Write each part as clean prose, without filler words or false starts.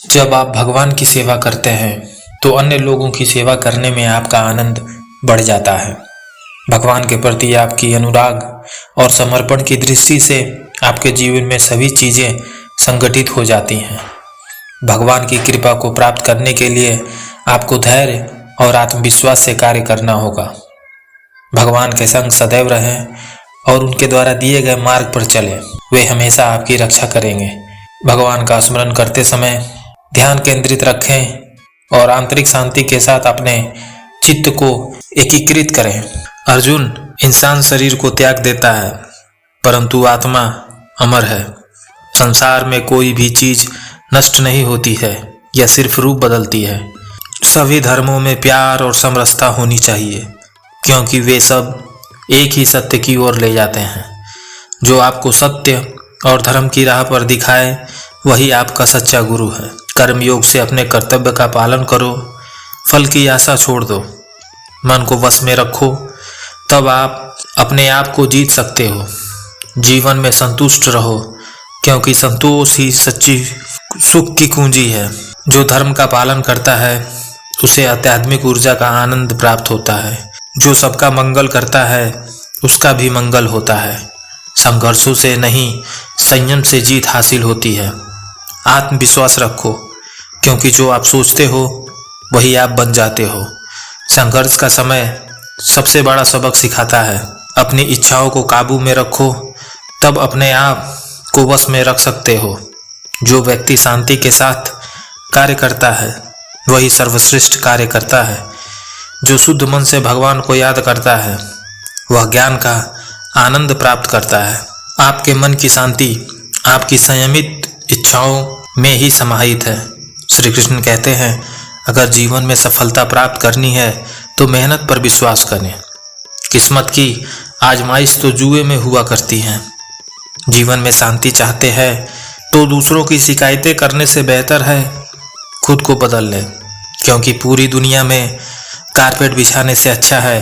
जब आप भगवान की सेवा करते हैं तो अन्य लोगों की सेवा करने में आपका आनंद बढ़ जाता है। भगवान के प्रति आपकी अनुराग और समर्पण की दृष्टि से आपके जीवन में सभी चीज़ें संगठित हो जाती हैं। भगवान की कृपा को प्राप्त करने के लिए आपको धैर्य और आत्मविश्वास से कार्य करना होगा। भगवान के संग सदैव रहें और उनके द्वारा दिए गए मार्ग पर चलें। वे हमेशा आपकी रक्षा करेंगे। भगवान का स्मरण करते समय ध्यान केंद्रित रखें और आंतरिक शांति के साथ अपने चित्त को एकीकृत करें। अर्जुन, इंसान शरीर को त्याग देता है परंतु आत्मा अमर है। संसार में कोई भी चीज नष्ट नहीं होती है, यह सिर्फ रूप बदलती है। सभी धर्मों में प्यार और समरसता होनी चाहिए क्योंकि वे सब एक ही सत्य की ओर ले जाते हैं। जो आपको सत्य और धर्म की राह पर दिखाए वही आपका सच्चा गुरु है। कर्मयोग से अपने कर्तव्य का पालन करो, फल की आशा छोड़ दो, मन को वश में रखो, तब आप अपने आप को जीत सकते हो। जीवन में संतुष्ट रहो क्योंकि संतोष ही सच्ची सुख की कुंजी है। जो धर्म का पालन करता है उसे आध्यात्मिक ऊर्जा का आनंद प्राप्त होता है। जो सबका मंगल करता है उसका भी मंगल होता है। संघर्षों से नहीं, संयम से जीत हासिल होती है। आत्मविश्वास रखो क्योंकि जो आप सोचते हो वही आप बन जाते हो। संघर्ष का समय सबसे बड़ा सबक सिखाता है। अपनी इच्छाओं को काबू में रखो, तब अपने आप को वश में रख सकते हो। जो व्यक्ति शांति के साथ कार्य करता है वही सर्वश्रेष्ठ कार्य करता है। जो शुद्ध मन से भगवान को याद करता है वह ज्ञान का आनंद प्राप्त करता है। आपके मन की शांति आपकी संयमित इच्छाओं में ही समाहित है। श्री कृष्ण कहते हैं, अगर जीवन में सफलता प्राप्त करनी है तो मेहनत पर विश्वास करें। किस्मत की आजमाइश तो जुए में हुआ करती हैं। जीवन में शांति चाहते हैं तो दूसरों की शिकायतें करने से बेहतर है खुद को बदल लें, क्योंकि पूरी दुनिया में कारपेट बिछाने से अच्छा है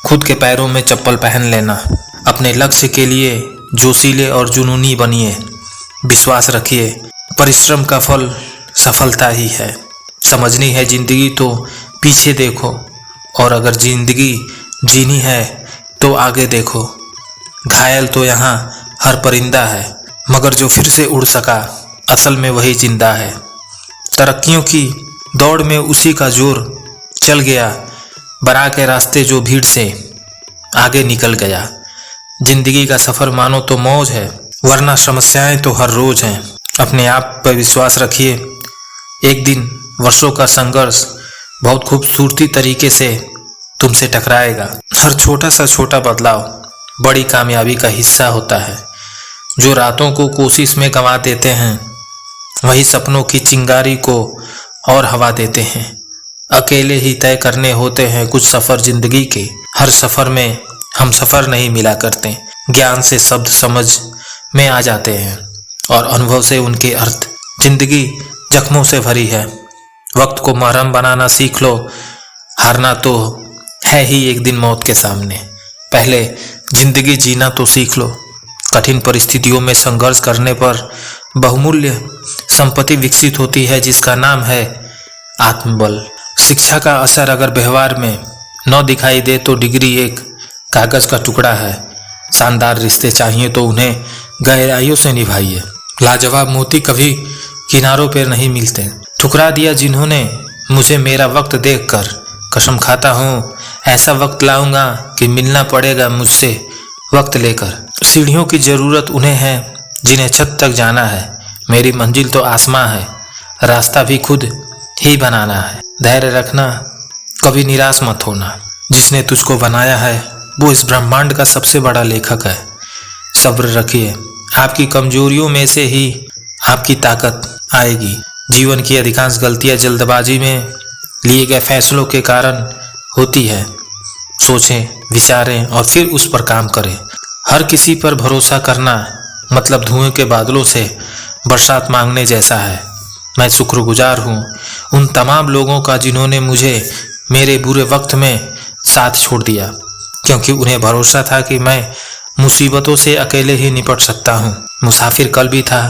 खुद के पैरों में चप्पल पहन लेना। अपने लक्ष्य के लिए जोशीले और जुनूनी बनिए। विश्वास रखिए, परिश्रम का फल सफलता ही है। समझनी है जिंदगी तो पीछे देखो, और अगर जिंदगी जीनी है तो आगे देखो। घायल तो यहाँ हर परिंदा है, मगर जो फिर से उड़ सका असल में वही जिंदा है। तरक्कियों की दौड़ में उसी का जोर चल गया, बरा के रास्ते जो भीड़ से आगे निकल गया। जिंदगी का सफर मानो तो मौज है, वरना समस्याएं तो हर रोज हैं। अपने आप पर विश्वास रखिए, एक दिन वर्षों का संघर्ष बहुत खूबसूरती तरीके से तुमसे टकराएगा। हर छोटा सा छोटा बदलाव बड़ी कामयाबी का हिस्सा होता है। जो रातों को कोशिश में गंवा देते हैं वही सपनों की चिंगारी को और हवा देते हैं। अकेले ही तय करने होते हैं कुछ सफ़र जिंदगी के। हर सफ़र में हम सफ़र नहीं मिला करते। ज्ञान से शब्द समझ में आ जाते हैं और अनुभव से उनके अर्थ। जिंदगी जख्मों से भरी है, वक्त को मरहम बनाना सीख लो। हारना तो है ही एक दिन मौत के सामने, पहले जिंदगी जीना तो सीख लो। कठिन परिस्थितियों में संघर्ष करने पर बहुमूल्य संपत्ति विकसित होती है जिसका नाम है आत्मबल। शिक्षा का असर अगर व्यवहार में न दिखाई दे तो डिग्री एक कागज का टुकड़ा है। शानदार रिश्ते चाहिए तो उन्हें गहराइयों से निभाइए। लाजवाब मोती कभी किनारों पर नहीं मिलते। ठुकरा दिया जिन्होंने मुझे मेरा वक्त देखकर, कसम खाता हूँ ऐसा वक्त लाऊंगा कि मिलना पड़ेगा मुझसे वक्त लेकर। सीढ़ियों की जरूरत उन्हें है जिन्हें छत तक जाना है। मेरी मंजिल तो आसमां है, रास्ता भी खुद ही बनाना है। धैर्य रखना, कभी निराश मत होना। जिसने तुझको बनाया है वो इस ब्रह्मांड का सबसे बड़ा लेखक है। सब्र रखिए, आपकी कमजोरियों में से ही आपकी ताकत आएगी। जीवन की अधिकांश गलतियां जल्दबाजी में लिए गए फैसलों के कारण होती है। सोचें, विचारें और फिर उस पर काम करें। हर किसी पर भरोसा करना मतलब धुएं के बादलों से बरसात मांगने जैसा है। मैं शुक्रगुजार हूँ उन तमाम लोगों का जिन्होंने मुझे मेरे बुरे वक्त में साथ छोड़ दिया, क्योंकि उन्हें भरोसा था कि मैं मुसीबतों से अकेले ही निपट सकता हूँ। मुसाफिर कल भी था,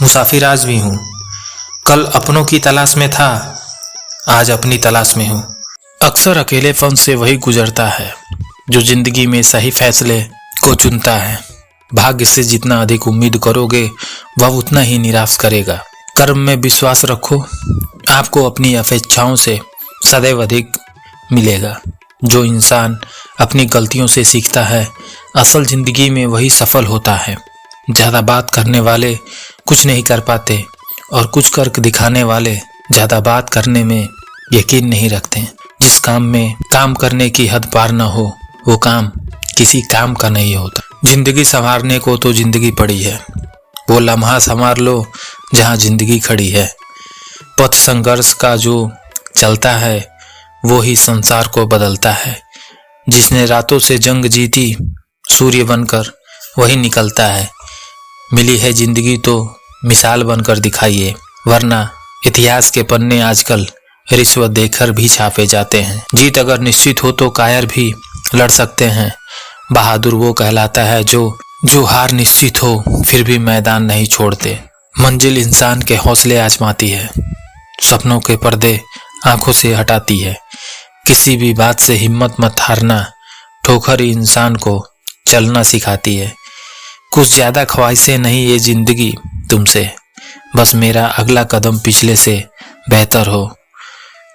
मुसाफिर आज भी हूँ। कल अपनों की तलाश में था, आज अपनी तलाश में हूँ। अक्सर अकेलेपन से वही गुजरता है जो जिंदगी में सही फैसले को चुनता है। भाग्य से जितना अधिक उम्मीद करोगे वह उतना ही निराश करेगा। कर्म में विश्वास रखो, आपको अपनी अपेक्षाओं से सदैव अधिक मिलेगा। जो इंसान अपनी गलतियों से सीखता है, असल जिंदगी में वही सफल होता है। ज़्यादा बात करने वाले कुछ नहीं कर पाते और कुछ करके दिखाने वाले ज़्यादा बात करने में यकीन नहीं रखते। जिस काम में काम करने की हद पार न हो, वो काम किसी काम का नहीं होता। जिंदगी संवारने को तो जिंदगी पड़ी है, वो लम्हा संवार लो जहाँ जिंदगी खड़ी है। पथ संघर्ष का जो चलता है वो ही संसार को बदलता है। जिसने रातों से जंग जीती, सूर्य बनकर वही निकलता है। मिली है जिंदगी तो मिसाल बनकर दिखाइए, वरना इतिहास के पन्ने आजकल रिश्वत देकर भी छापे जाते हैं। जीत अगर निश्चित हो तो कायर भी लड़ सकते हैं। बहादुर वो कहलाता है जो हार निश्चित हो फिर भी मैदान नहीं छोड़ते। मंजिल इंसान के हौसले आजमाती है, सपनों के पर्दे आंखों से हटाती है। किसी भी बात से हिम्मत मत हारना, ठोकर ही इंसान को चलना सिखाती है। कुछ ज़्यादा ख्वाहिशें नहीं ये जिंदगी तुमसे, बस मेरा अगला कदम पिछले से बेहतर हो।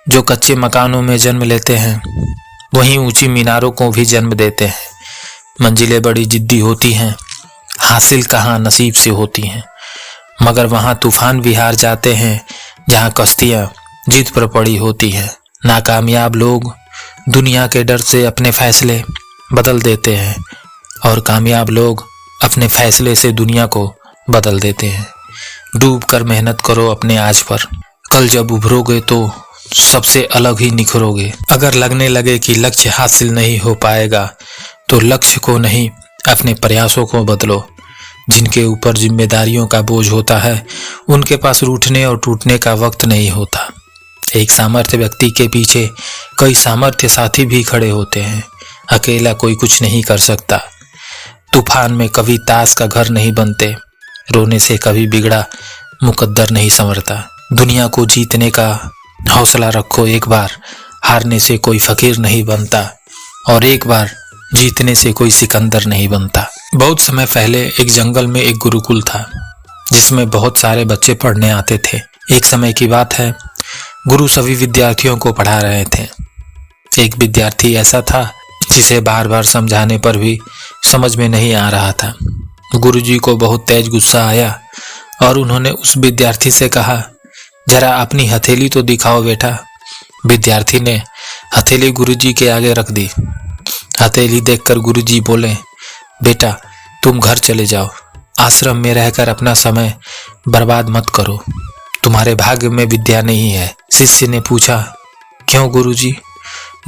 जो कच्चे मकानों में जन्म लेते हैं वहीं ऊंची मीनारों को भी जन्म देते हैं। मंजिलें बड़ी जिद्दी होती हैं, हासिल कहाँ नसीब से होती हैं। मगर वहाँ तूफान भी हार जाते हैं जहाँ कश्तियाँ जीत पर पड़ी होती हैं। नाकामयाब लोग दुनिया के डर से अपने फैसले बदल देते हैं और कामयाब लोग अपने फैसले से दुनिया को बदल देते हैं। डूब कर मेहनत करो अपने आज पर, कल जब उभरोगे तो सबसे अलग ही निखरोगे। अगर लगने लगे कि लक्ष्य हासिल नहीं हो पाएगा तो लक्ष्य को नहीं अपने प्रयासों को बदलो। जिनके ऊपर जिम्मेदारियों का बोझ होता है उनके पास रूठने और टूटने का वक्त नहीं होता। एक सामर्थ्य व्यक्ति के पीछे कई सामर्थ्य साथी भी खड़े होते हैं। अकेला कोई कुछ नहीं कर सकता। तूफान में कभी ताश का घर नहीं बनते, रोने से कभी बिगड़ा मुकद्दर नहीं संवरता। दुनिया को जीतने का हौसला रखो, एक बार हारने से कोई फकीर नहीं बनता और एक बार जीतने से कोई सिकंदर नहीं बनता। बहुत समय पहले एक जंगल में एक गुरुकुल था जिसमें बहुत सारे बच्चे पढ़ने आते थे। एक समय की बात है, गुरु सभी विद्यार्थियों को पढ़ा रहे थे। एक विद्यार्थी ऐसा था जिसे बार बार समझाने पर भी समझ में नहीं आ रहा था। गुरुजी को बहुत तेज गुस्सा आया और उन्होंने उस विद्यार्थी से कहा, जरा अपनी हथेली तो दिखाओ बेटा। विद्यार्थी ने हथेली गुरुजी के आगे रख दी। हथेली देखकर गुरुजी बोले, बेटा तुम घर चले जाओ, आश्रम में रहकर अपना समय बर्बाद मत करो, तुम्हारे भाग्य में विद्या नहीं है। शिष्य ने पूछा, क्यों गुरुजी?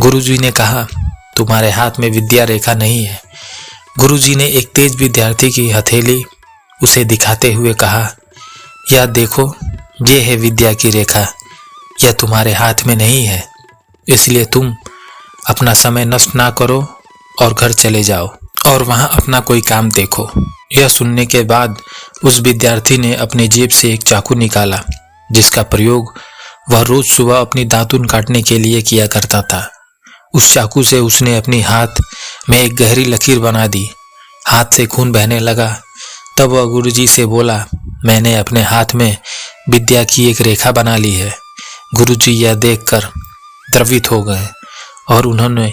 गुरुजी ने कहा, तुम्हारे हाथ में विद्या रेखा नहीं है। गुरुजी ने एक तेज विद्यार्थी की हथेली उसे दिखाते हुए कहा, यह देखो, ये है विद्या की रेखा, यह तुम्हारे हाथ में नहीं है, इसलिए तुम अपना समय नष्ट ना करो और घर चले जाओ और वहां अपना कोई काम देखो। यह सुनने के बाद उस विद्यार्थी ने अपनी जेब से एक चाकू निकाला जिसका प्रयोग वह रोज सुबह अपनी दातुन काटने के लिए किया करता था। उस चाकू से उसने अपनी हाथ में एक गहरी लकीर बना दी। हाथ से खून बहने लगा। तब वह गुरुजी से बोला, मैंने अपने हाथ में विद्या की एक रेखा बना ली है। गुरुजी यह देखकर द्रवित हो गए और उन्होंने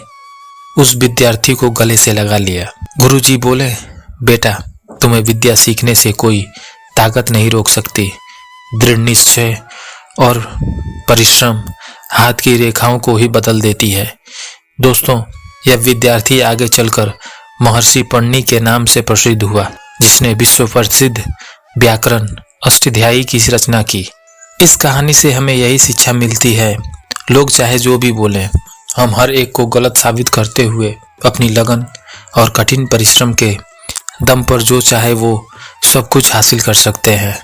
उस विद्यार्थी को गले से लगा लिया। गुरुजी बोले, बेटा तुम्हें विद्या सीखने से कोई ताकत नहीं रोक सकती। दृढ़ निश्चय और परिश्रम हाथ की रेखाओं को ही बदल देती है। दोस्तों, यह विद्यार्थी आगे चलकर महर्षि पणनि के नाम से प्रसिद्ध हुआ, जिसने विश्व प्रसिद्ध व्याकरण अष्टाध्यायी की रचना की। इस कहानी से हमें यही शिक्षा मिलती है, लोग चाहे जो भी बोलें, हम हर एक को गलत साबित करते हुए अपनी लगन और कठिन परिश्रम के दम पर जो चाहे वो सब कुछ हासिल कर सकते हैं।